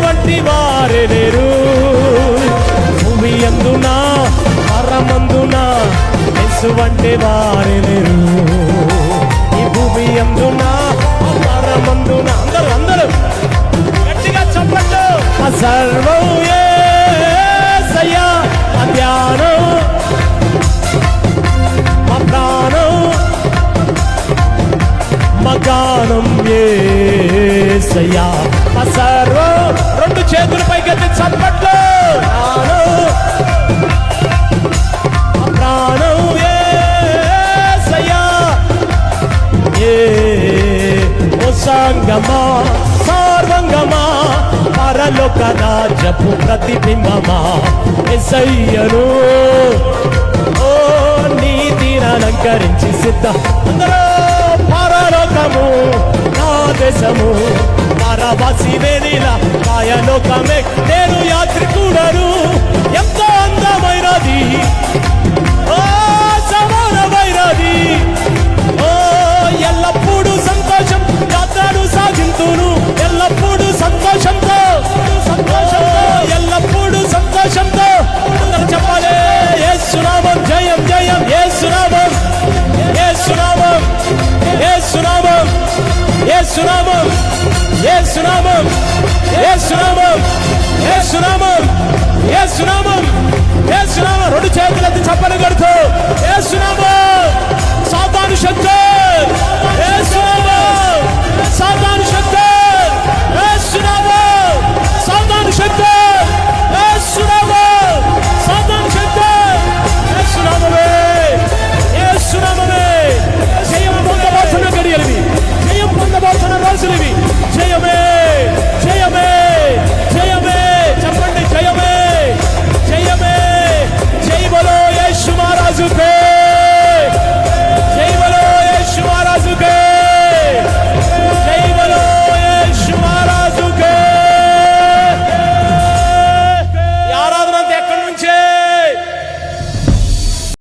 వంటి వారే లేరు. భూమి యందున పరమందున యేసు వంటి వారే లేరు. ఈ భూమి యందున పరమందున అందరూ గట్టిగా చెప్పండి. మా సర్వం యేసయ్యా, మా ధ్యానం, మా ప్రాణం, మా గానం యేసయ్యా, మా సర్వం. రెండు చేతుల పైకెత్తి చప్పట్లు. మా ప్రాణం యేసయ్యా, ఓ సంగమా సర్వంగమా పరలోక రాజ్యపు ప్రతిబింబమా యేసయ్యను ఓ నీతిని అలంకరించి సిద్ధ. అందరూ పరలోకము నా దేశము, పరవాసి నేనిలా కాయలోకమే నేను యాత్రికుడను. ఎంతో అందమైనది ఓ సమానమైనది, ఓ ఎల్లప్పుడూ సంతోషం యాత్రను సాగింతును. ఎల్లప్పుడూ సంతోషంతో ఎల్లప్పుడూ సంతోషంతో అందరూ చెప్పాలి. యేసునామం జయం జయం, యేసునామం యేసునామం యేసునామం యేసునామం యేసునామం యేసునామం యేసునామం యేసునామం యేసునామం. రెండు చేతులెత్తి చప్పలు కొడుతూ యేసునామం